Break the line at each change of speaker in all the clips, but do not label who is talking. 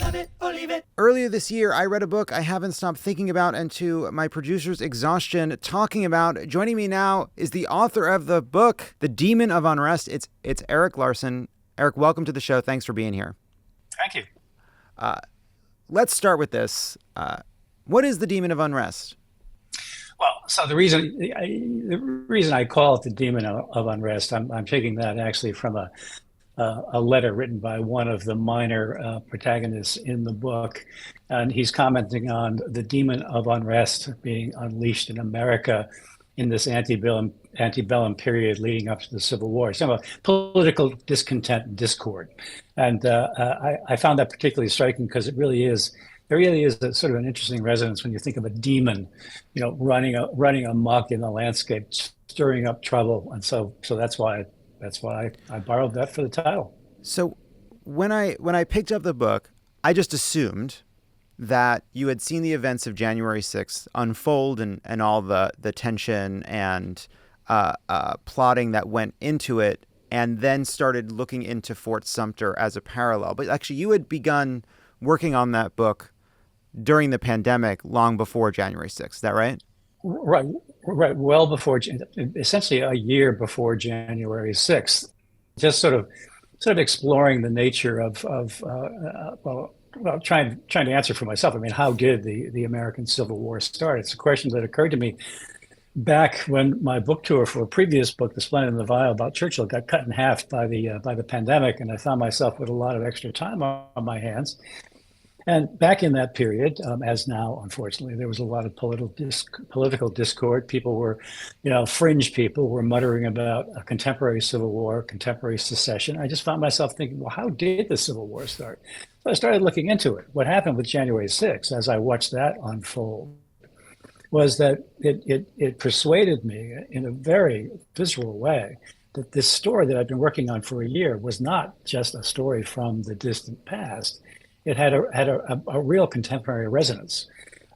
Love it or leave it.
Earlier this year, I read a book I haven't stopped thinking about, and to my producer's exhaustion, talking about. Joining me now is the author of the book, The Demon of Unrest. It's Erik Larson. Erik, welcome to the show. Thanks for being here.
Thank you.
Let's start with this. What is the Demon of Unrest?
Well, so the reason I call it the Demon of Unrest, I'm taking that actually from a letter written by one of the minor protagonists in the book, and he's commenting on the demon of unrest being unleashed in America in this antebellum period leading up to the Civil War. Some of political discontent and discord, and I found that particularly striking because there really is a sort of an interesting resonance when you think of a demon, running amok in the landscape, stirring up trouble, and so that's why I borrowed that for the title.
So when I picked up the book, I just assumed that you had seen the events of January 6th unfold and all the tension and plotting that went into it, and then started looking into Fort Sumter as a parallel. But actually, you had begun working on that book during the pandemic, long before January 6th. Is that right?
Right. Well before, essentially a year before January 6th, just sort of exploring the nature of trying to answer for myself. I mean, how did the American Civil War start? It's a question that occurred to me back when my book tour for a previous book, The Splendid and the Vile, about Churchill, got cut in half by the pandemic, and I found myself with a lot of extra time on my hands. And back in that period, as now, unfortunately, there was a lot of political discord. People were, fringe people were muttering about a contemporary civil war, contemporary secession. I just found myself thinking, well, how did the Civil War start? So I started looking into it. What happened with January 6th, as I watched that unfold, was that it persuaded me in a very visceral way that this story that I've been working on for a year was not just a story from the distant past. It had a real contemporary resonance.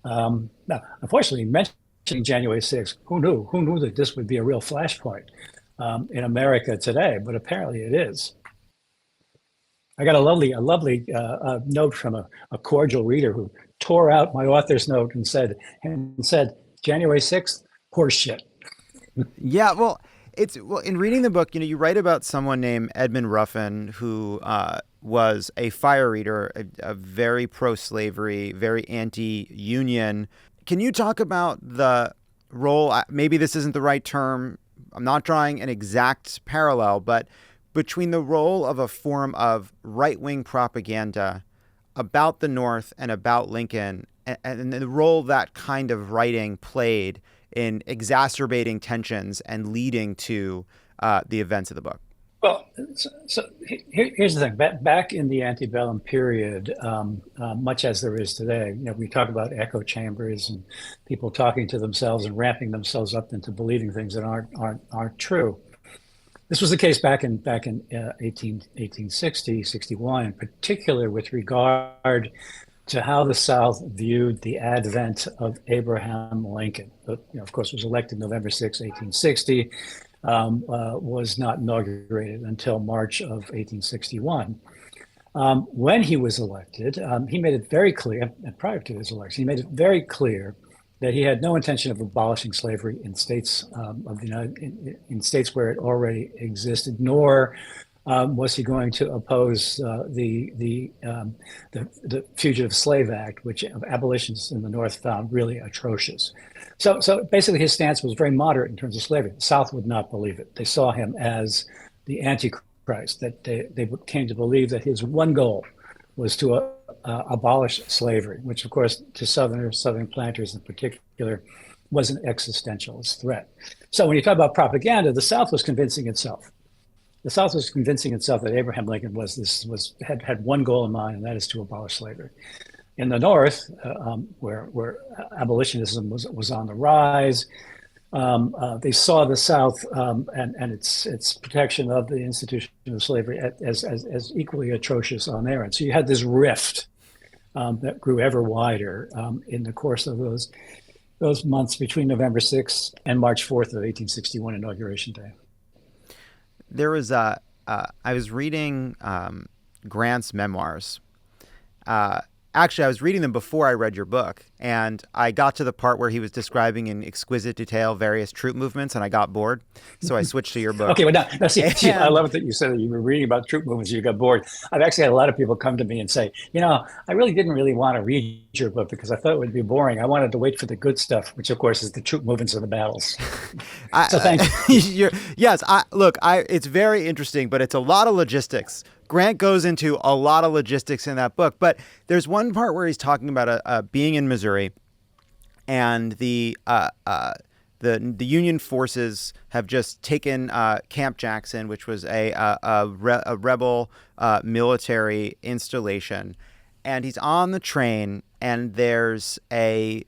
Now, unfortunately, mentioning January 6th, who knew that this would be a real flashpoint in America today? But apparently, it is. I got a lovely note from a cordial reader who tore out my author's note and said January 6th, horseshit.
Yeah, well, in reading the book, you write about someone named Edmund Ruffin who was a fire eater, a very pro-slavery, very anti-union. Can you talk about the role? Maybe this isn't the right term. I'm not drawing an exact parallel, but between the role of a form of right-wing propaganda about the North and about Lincoln, and the role that kind of writing played in exacerbating tensions and leading to the events of the book.
Well, so here's the thing. Back in the antebellum period, much as there is today, we talk about echo chambers and people talking to themselves and ramping themselves up into believing things that aren't true. This was the case back in 1860, 61, in particular with regard to how the South viewed the advent of Abraham Lincoln. Of course, was elected November 6, 1860. Was not inaugurated until March of 1861. When he was elected, he made it very clear, and prior to his election, he made it very clear that he had no intention of abolishing slavery in states of the in states where it already existed, nor was he going to oppose the Fugitive Slave Act, which abolitionists in the North found really atrocious. So basically, his stance was very moderate in terms of slavery. The South would not believe it. They saw him as the Antichrist. That they came to believe that his one goal was to abolish slavery, which, of course, to Southern planters in particular, was an existentialist threat. So when you talk about propaganda, the South was convincing itself. The South was convincing itself that Abraham Lincoln had one goal in mind, and that is to abolish slavery. In the North, where abolitionism was on the rise, they saw the South and its protection of the institution of slavery as equally atrocious on their end. So you had this rift that grew ever wider in the course of those months between November 6th and March 4th of 1861, Inauguration Day.
There was I was reading Grant's memoirs, Actually, I was reading them before I read your book, and I got to the part where he was describing in exquisite detail various troop movements, and I got bored, so I switched to your book.
Okay, well now see, I
And
love it that you said that you were reading about troop movements, you got bored. I've actually had a lot of people come to me and say, I really didn't really want to read your book because I thought it would be boring. I wanted to wait for the good stuff, which of course is the troop movements and the battles. So thank you.
yes, it's very interesting, but it's a lot of logistics. Grant goes into a lot of logistics in that book, but there's one part where he's talking about being in Missouri, and the Union forces have just taken Camp Jackson, which was a rebel military installation, and he's on the train, and there's a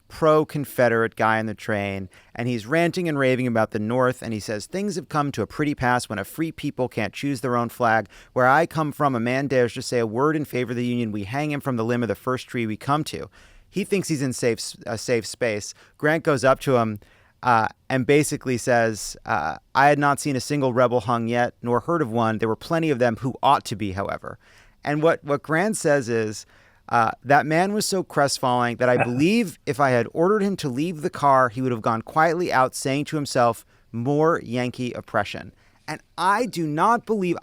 pro-Confederate guy in the train, and he's ranting and raving about the North, and he says, "Things have come to a pretty pass when a free people can't choose their own flag. Where I come from, a man dares to say a word in favor of the Union, we hang him from the limb of the first tree we come to." He thinks he's in a safe space. Grant goes up to him and basically says, "I had not seen a single rebel hung yet, nor heard of one. There were plenty of them who ought to be, however." And what Grant says is, that man was so crestfallen that I believe if I had ordered him to leave the car, he would have gone quietly out, saying to himself, "More Yankee oppression." And I cannot believe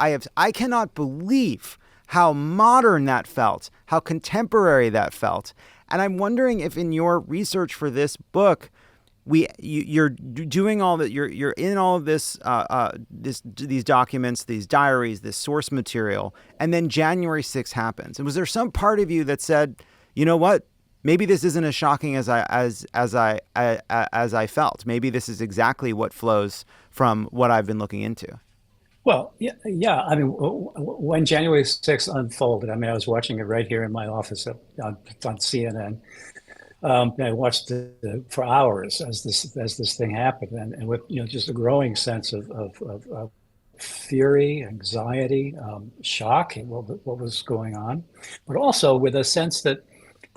how modern that felt, how contemporary that felt. And I'm wondering if in your research for this book, you're doing all that, you're in all of these documents, these diaries, this source material, and then January 6th happens. And was there some part of you that said, you know what, maybe this isn't as shocking as I felt. Maybe this is exactly what flows from what I've been looking into.
Well, yeah. I mean, when January 6th unfolded, I mean, I was watching it right here in my office on CNN. I watched for hours as this thing happened, and with just a growing sense of fury, anxiety, shock at what was going on, but also with a sense that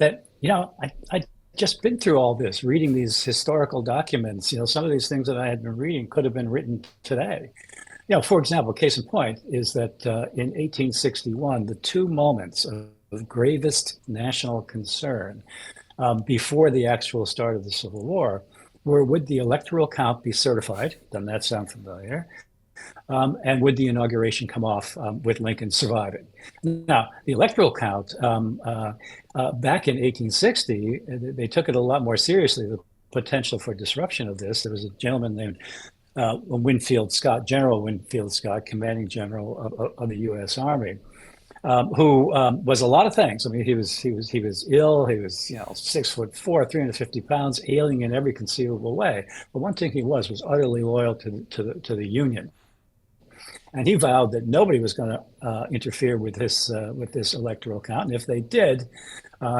I just been through all this, reading these historical documents. Some of these things that I had been reading could have been written today. For example, case in point is that in 1861, the two moments of gravest national concern before the actual start of the Civil War were, would the electoral count be certified? Doesn't that sound familiar? And would the inauguration come off with Lincoln surviving? Now, the electoral count back in 1860, they took it a lot more seriously, the potential for disruption of this. There was a gentleman named Winfield Scott, General Winfield Scott, commanding general of the U.S. Army, who was a lot of things. I mean, he was ill. He was 6'4", 350 pounds, ailing in every conceivable way. But one thing he was utterly loyal to the Union, and he vowed that nobody was going to interfere with this electoral count. And if they did,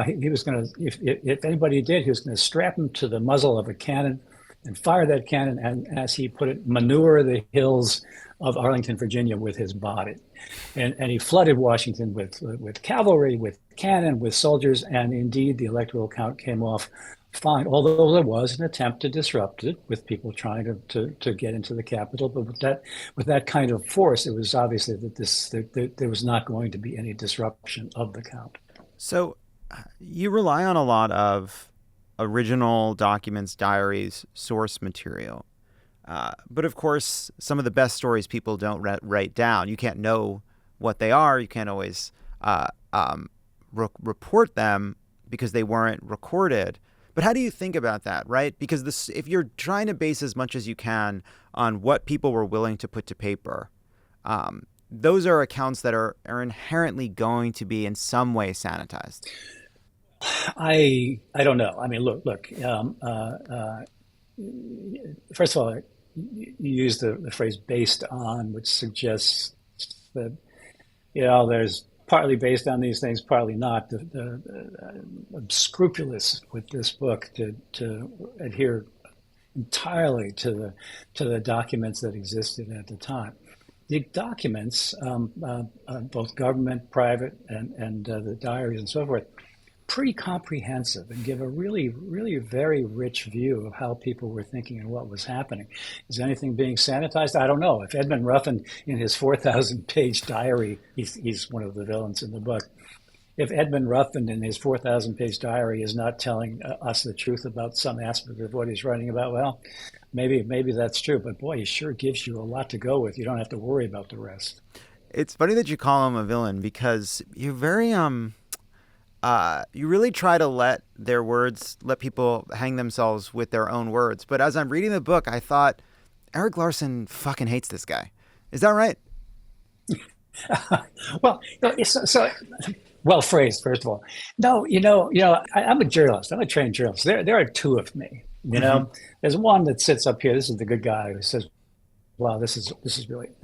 he was going to. If anybody did, he was going to strap him to the muzzle of a cannon and fire that cannon, and as he put it, manure the hills of Arlington, Virginia with his body. And he flooded Washington with cavalry, with cannon, with soldiers, and indeed the electoral count came off fine, although there was an attempt to disrupt it with people trying to get into the Capitol. But with that kind of force, it was obviously that there was not going to be any disruption of the count.
So you rely on a lot of original documents, diaries, source material. But of course, some of the best stories people don't write down. You can't know what they are. You can't always report them because they weren't recorded. But how do you think about that, right? Because if you're trying to base as much as you can on what people were willing to put to paper, those are accounts that are inherently going to be in some way sanitized.
I don't know. I mean, look. First of all, you use the phrase "based on," which suggests that there's partly based on these things, partly not. I'm scrupulous with this book to adhere entirely to the documents that existed at the time. The documents, both government, private, and the diaries and so forth, pretty comprehensive and give a really, really very rich view of how people were thinking and what was happening. Is anything being sanitized? I don't know. If Edmund Ruffin, in his 4,000-page diary, he's one of the villains in the book, if Edmund Ruffin in his 4,000-page diary is not telling us the truth about some aspect of what he's writing about, well, maybe that's true. But boy, he sure gives you a lot to go with. You don't have to worry about the rest.
It's funny that you call him a villain because you're very you really try to let people hang themselves with their own words. But as I'm reading the book, I thought Erik Larson fucking hates this guy. Is that right?
Well, so well phrased. First of all, no, I'm a journalist. I'm a trained journalist. There are two of me.
Mm-hmm.
There's one that sits up here. This is the good guy who says, "Wow, this is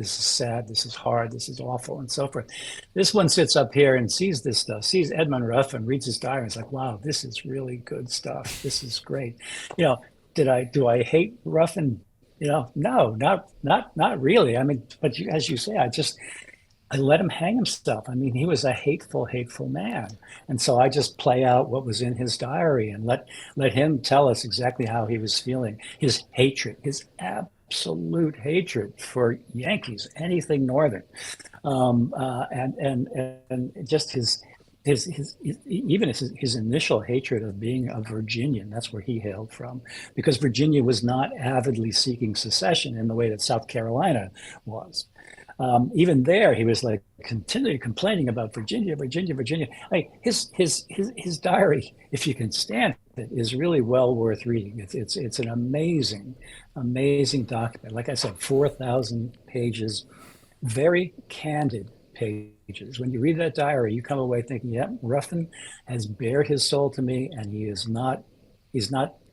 sad. This is hard. This is awful," and so forth. This one sits up here and sees this stuff. Sees Edmund Ruffin, reads his diary, and is like, "Wow, this is really good stuff. This is great." You know, do I hate Ruffin? No, not really. I mean, but as you say, I let him hang himself. I mean, he was a hateful man. And so I just play out what was in his diary and let him tell us exactly how he was feeling. His hatred, his absolute hatred for Yankees, anything Northern. And just his initial hatred of being a Virginian. That's where he hailed from, because Virginia was not avidly seeking secession in the way that South Carolina was. Even there, he was like continually complaining about Virginia, Virginia, Virginia. Like his diary, if you can stand it, is really well worth reading. It's an amazing document. Like I said, 4,000 pages, very candid pages. When you read that diary, you come away thinking, "Yep, Ruffin has bared his soul to me, and he's not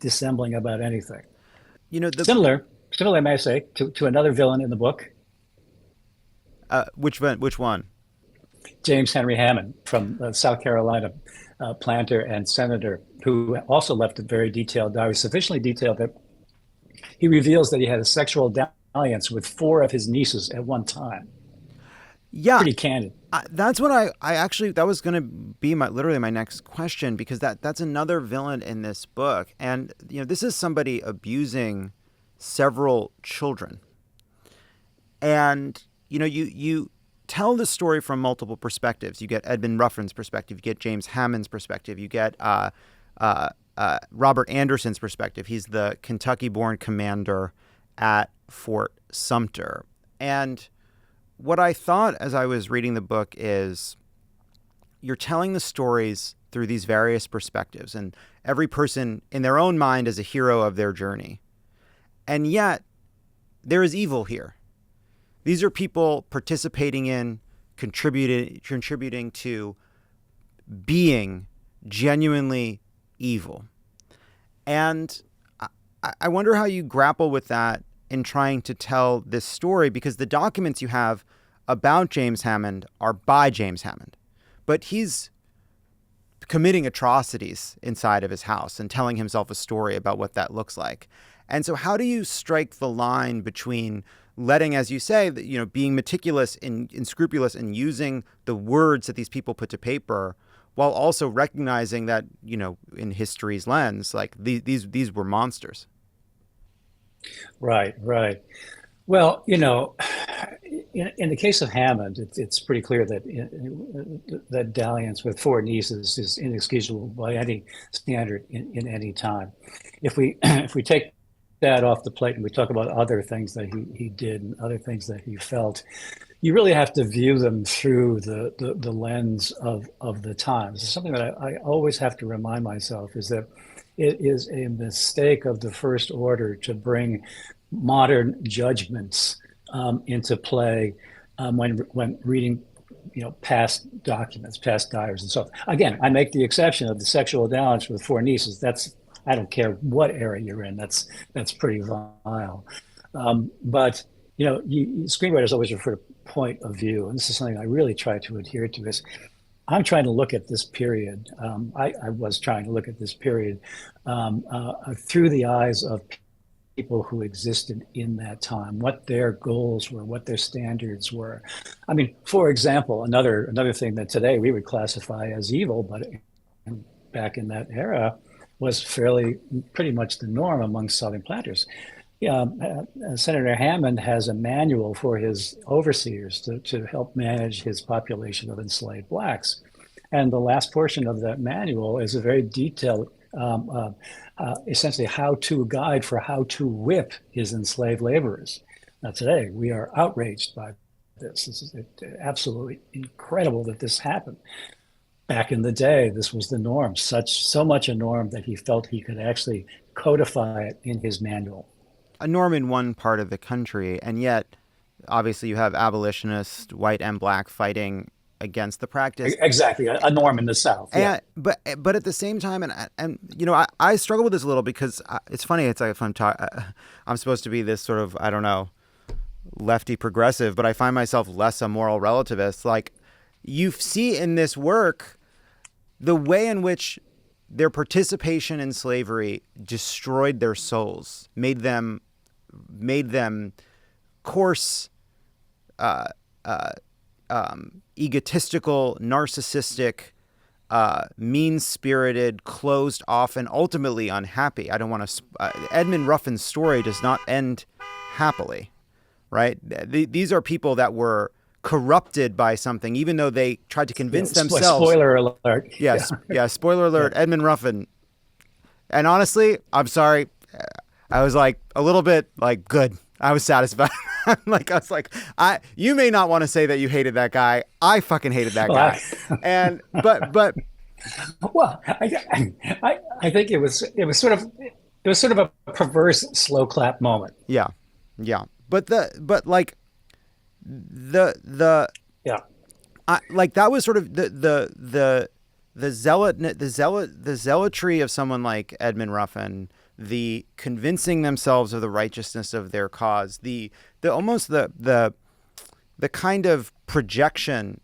dissembling about anything."
You know the
Similar, may I say, to another villain in the book.
which one? Which one?
James Henry Hammond from South Carolina, planter and senator, who also left a very detailed diary, sufficiently detailed that he reveals that he had a sexual dalliance with four of his nieces at one time.
Yeah,
Pretty candid.
that's what I actually that was going to be literally my next question, because that's another villain in this book, and this is somebody abusing several children, and you tell the story from multiple perspectives. You get Edmund Ruffin's perspective, you get James Hammond's perspective, you get Robert Anderson's perspective. He's the Kentucky-born commander at Fort Sumter. And what I thought as I was reading the book is you're telling the stories through these various perspectives, and every person in their own mind is a hero of their journey. And yet, there is evil here. These are people participating in, contributing to being genuinely evil. And I wonder how you grapple with that in trying to tell this story, because the documents you have about James Hammond are by James Hammond, but he's committing atrocities inside of his house and telling himself a story about what that looks like. And so how do you strike the line between letting, as you say, being meticulous and scrupulous and using the words that these people put to paper, while also recognizing that, in history's lens, like these were monsters?
Right, right. Well, in the case of Hammond, it's pretty clear that that dalliance with four nieces is inexcusable by any standard in any time. If we if we take that off the plate and we talk about other things that he did and other things that he felt, you really have to view them through the lens of the times. It's something that I always have to remind myself, is that it is a mistake of the first order to bring modern judgments into play when reading past documents, past diaries, and so on. Again, I make the exception of the sexual dalliance with four nieces. I don't care what era you're in. That's pretty vile. But screenwriters always refer to point of view, and this is something I really try to adhere to. Is I'm trying to look at this period. I was trying to look at this period through the eyes of people who existed in that time, what their goals were, what their standards were. I mean, for example, another thing that today we would classify as evil, but back in that era was pretty much the norm among Southern planters. Senator Hammond has a manual for his overseers to help manage his population of enslaved blacks. And the last portion of that manual is a very detailed, essentially how-to guide for how to whip his enslaved laborers. Now, today, we are outraged by this. This is absolutely incredible that this happened. Back in the day, this was the norm, so much a norm that he felt he could actually codify it in his manual.
A norm in one part of the country, and yet, obviously, you have abolitionists, white and black, fighting against the practice.
Exactly, a norm in the South.
And, but at the same time, and you know, I struggle with this a little because it's funny. It's like if I'm supposed to be this sort of, I don't know, lefty progressive, but I find myself less a moral relativist. Like, you see in this work the way in which their participation in slavery destroyed their souls, made them coarse, egotistical, narcissistic, mean-spirited, closed off, and ultimately unhappy. I don't want to. Edmund Ruffin's story does not end happily, right? These are people that were corrupted by something, even though they tried to convince themselves.
Spoiler alert.
Yes, yeah. Spoiler alert. Yeah. Edmund Ruffin. And honestly, I'm sorry. I was like a little bit like good. I was satisfied. You may not want to say that you hated that guy. I fucking hated that guy. And but
well, I think it was sort of a perverse slow clap moment.
Yeah. But that was sort of the zealotry of someone like Edmund Ruffin, the convincing themselves of the righteousness of their cause, the kind of projection,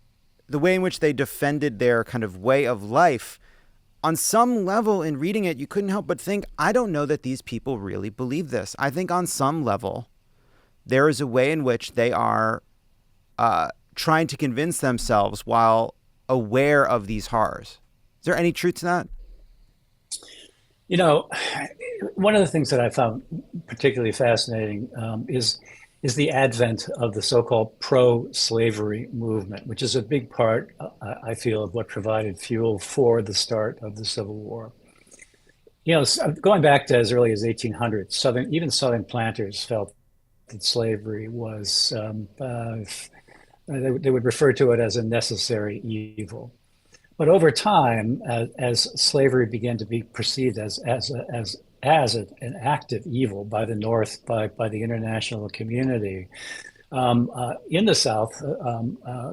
the way in which they defended their kind of way of life. On some level, in reading it, you couldn't help but think, I don't know that these people really believe this. I think on some level, there is a way in which they are trying to convince themselves while aware of these horrors. Is there any truth to that?
You know, one of the things that I found particularly fascinating is the advent of the so-called pro-slavery movement, which is a big part, I feel, of what provided fuel for the start of the Civil War. You know, going back to as early as 1800, even Southern planters felt that slavery was, they would refer to it as a necessary evil. But over time, as slavery began to be perceived as an active evil by the North, by the international community, in the South,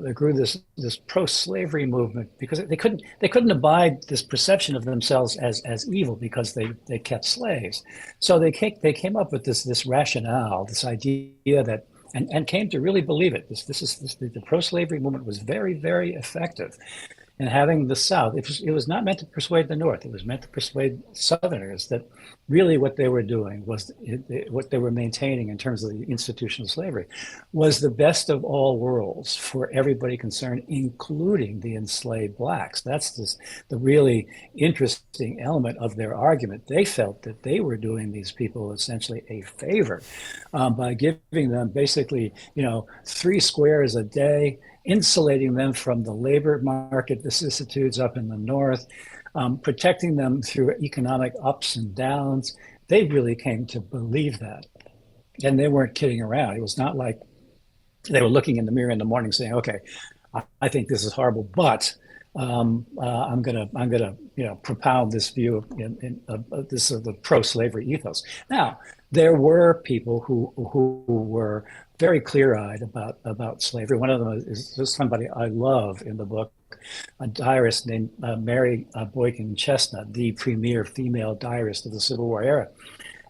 there grew this pro-slavery movement because they couldn't abide this perception of themselves as evil because they kept slaves. So they came up with this rationale, this idea that, and came to really believe it. The pro-slavery movement was very, very effective. And having the South, it was not meant to persuade the North. It was meant to persuade Southerners that really what they were doing was what they were maintaining in terms of the institution of slavery was the best of all worlds for everybody concerned, including the enslaved blacks. That's the really interesting element of their argument. They felt that they were doing these people essentially a favor by giving them basically, 3 squares a day, insulating them from the labor market vicissitudes up in the North, protecting them through economic ups and downs. They really came to believe that. And they weren't kidding around. It was not like they were looking in the mirror in the morning saying, okay, I think this is horrible, but I'm gonna propound this view of the pro-slavery ethos. Now, there were people who were very clear-eyed about slavery. One of them is somebody I love in the book, a diarist named Mary Boykin Chestnut, the premier female diarist of the Civil War era.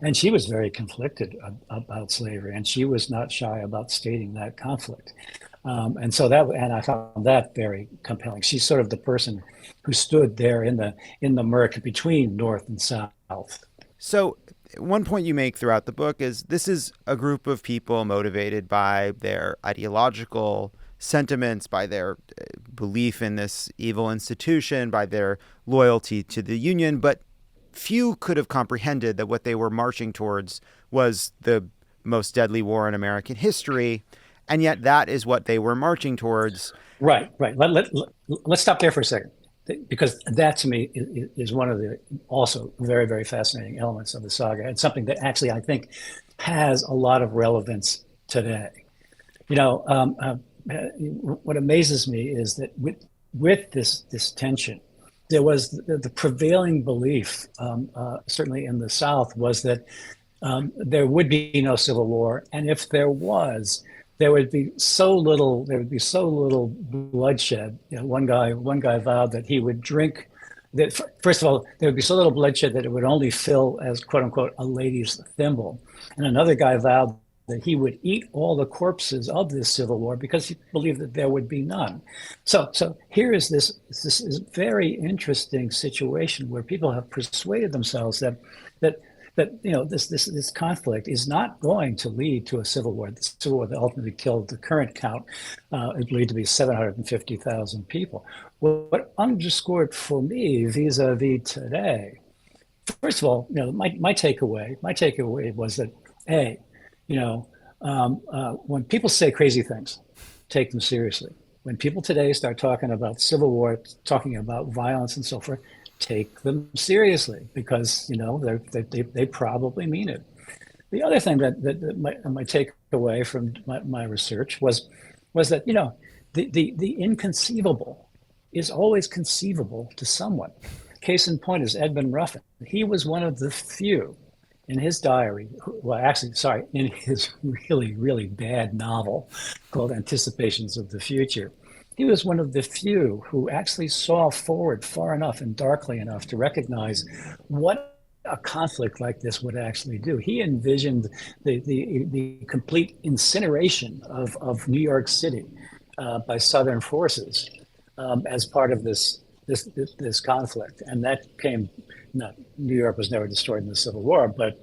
And she was very conflicted about slavery, and she was not shy about stating that conflict. And I found that very compelling. She's sort of the person who stood there in the murk between North and South.
So one point you make throughout the book is this is a group of people motivated by their ideological sentiments, by their belief in this evil institution, by their loyalty to the Union, but few could have comprehended that what they were marching towards was the most deadly war in American history, and yet that is what they were marching towards.
Right. Let's stop there for a second. because that to me is one of the also very, very fascinating elements of the saga, and something that actually I think has a lot of relevance today. You know, what amazes me is that with this tension, there was the prevailing belief, certainly in the South, was that there would be no civil war, and if there was, there would be so little bloodshed. You know, one guy vowed that he would drink. That first of all, there would be so little bloodshed that it would only fill as "quote unquote" a lady's thimble, and another guy vowed that he would eat all the corpses of this civil war because he believed that there would be none. So here is this very interesting situation where people have persuaded themselves that you know this conflict is not going to lead to a civil war. The civil war that ultimately killed, the current count is believed to be 750,000 people. What underscored for me vis-a-vis today, first of all, you know, my takeaway was that A, you know, when people say crazy things, take them seriously. When people today start talking about civil war, talking about violence and so forth, take them seriously because you know they probably mean it. The other thing that my takeaway from my research was that you know the inconceivable is always conceivable to someone. Case in point is Edmund Ruffin. He was one of the few in his diary, well, actually, sorry, in his really, really bad novel called Anticipations of the Future, he was one of the few who actually saw forward far enough and darkly enough to recognize what a conflict like this would actually do. He envisioned the complete incineration of New York City by Southern forces as part of this conflict, and that came. Not New York was never destroyed in the Civil War, but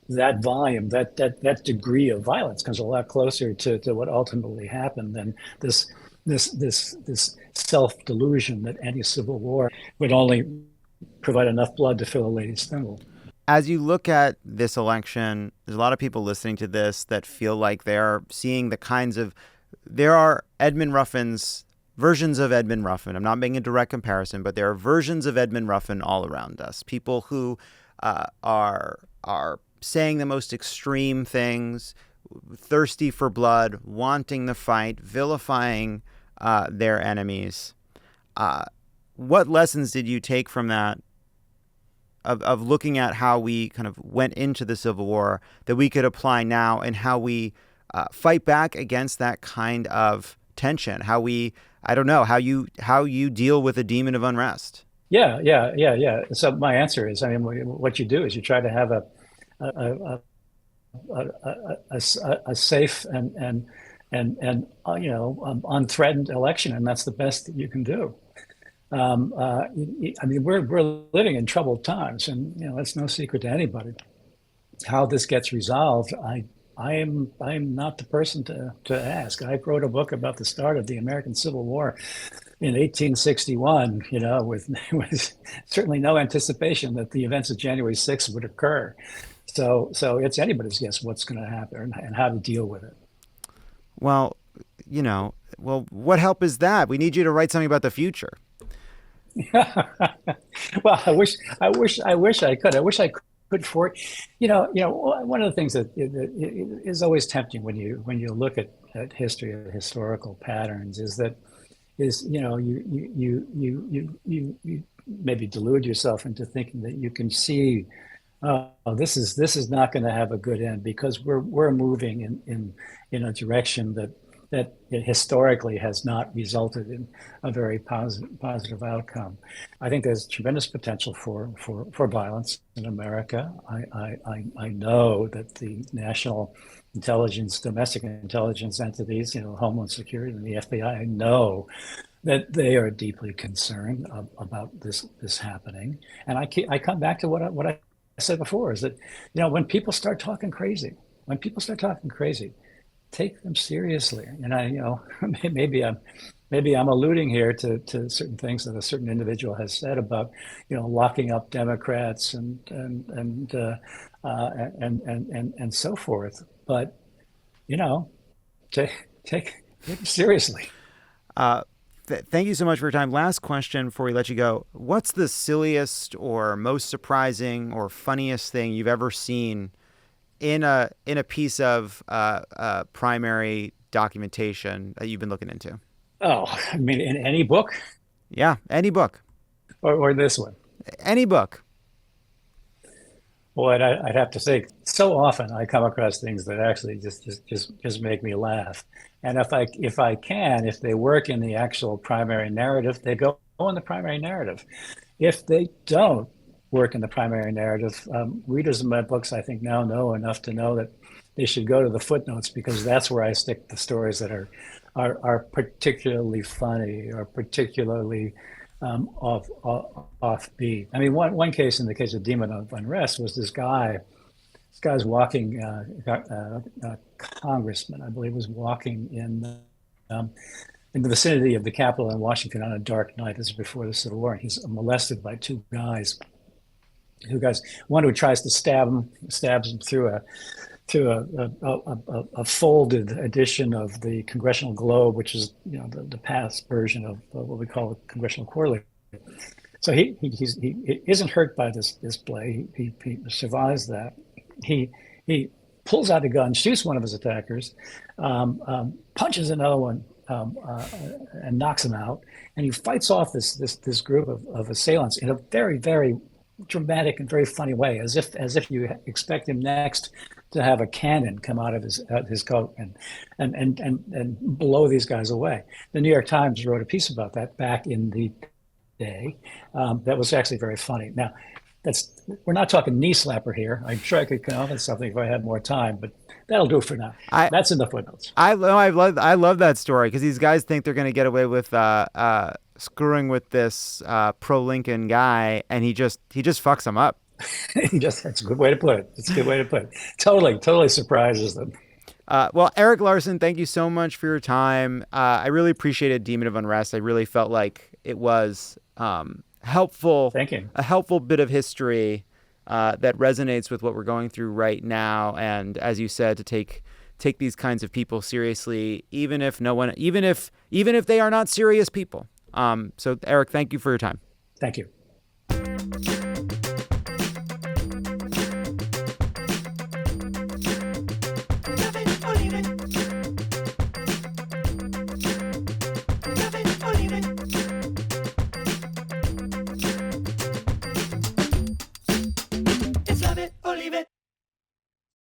that volume, that degree of violence comes a lot closer to what ultimately happened than this self delusion that any civil war would only provide enough blood to fill a lady's thimble.
As you look at this election, there's a lot of people listening to this that feel like they're seeing the kinds of, there are Edmund Ruffin's versions of Edmund Ruffin. I'm not making a direct comparison, but there are versions of Edmund Ruffin all around us. People who are saying the most extreme things, thirsty for blood, wanting the fight, vilifying their enemies. What lessons did you take from that of looking at how we kind of went into the Civil War that we could apply now, and how we fight back against that kind of tension? How we, I don't know, how you deal with a demon of unrest?
Yeah. So my answer is, I mean, what you do is you try to have a a safe and you know unthreatened election, and that's the best that you can do. I mean, we're living in troubled times, and you know it's no secret to anybody. How this gets resolved, I'm not the person to ask. I wrote a book about the start of the American Civil War in 1861, you know, with certainly no anticipation that the events of January 6th would occur. So it's anybody's guess what's going to happen and how to deal with it.
Well, you know, well, what help is that? We need you to write something about the future.
Well, I wish I could. I wish I could for it. One of the things that is always tempting when you look at history or historical patterns is you know you maybe delude yourself into thinking that you can see, oh, this is not going to have a good end because we're moving in a direction that historically has not resulted in a very positive outcome. I think there's tremendous potential for violence in America. I know that the national intelligence, domestic intelligence entities, you know, Homeland Security and the FBI, I know that they are deeply concerned about this happening. And I come back to what I said before, is that, you know, when people start talking crazy, take them seriously. And maybe I'm alluding here to certain things that a certain individual has said about, you know, locking up Democrats and so forth. But, you know, take it seriously.
Thank you so much for your time. Last question before we let you go. What's the silliest or most surprising or funniest thing you've ever seen in a piece of primary documentation that you've been looking into?
Oh, I mean, in any book
Yeah, any book.
or this one?
Any book.
Boy, I'd have to say, so often I come across things that actually just make me laugh. And if they work in the actual primary narrative, they go in the primary narrative. If they don't work in the primary narrative, readers of my books, I think, now know enough to know that they should go to the footnotes, because that's where I stick the stories that are particularly funny or particularly offbeat. I mean, one case, in the case of Demon of Unrest, was this guy. This guy's walking, congressman, I believe, was walking in the vicinity of the Capitol in Washington on a dark night. This is before the Civil War, and he's molested by two guys. One who tries to stabs him through a folded edition of the Congressional Globe, which is the past version of what we call the Congressional Quarterly. So he isn't hurt by this display. He survives that. He pulls out a gun, shoots one of his attackers, punches another one, and knocks him out. And he fights off this group of assailants in a very, very dramatic and very funny way, as if you expect him next to have a cannon come out of his coat and blow these guys away. The New York Times wrote a piece about that back in the day. That was actually very funny. Now, we're not talking knee slapper here. I'm sure I could come up with something if I had more time, but that'll do for now. That's in the footnotes.
I love that story, because these guys think they're going to get away with screwing with this pro-Lincoln guy, and he just fucks them up.
That's a good way to put it. It's a good way to put it. Totally surprises them.
Well, Erik Larson, thank you so much for your time. I really appreciated Demon of Unrest. I really felt like it was helpful.
Thank you.
A helpful bit of history that resonates with what we're going through right now. And as you said, to take these kinds of people seriously, even if they are not serious people. So Erik, thank you for your time.
Thank you.
Love it or leave it.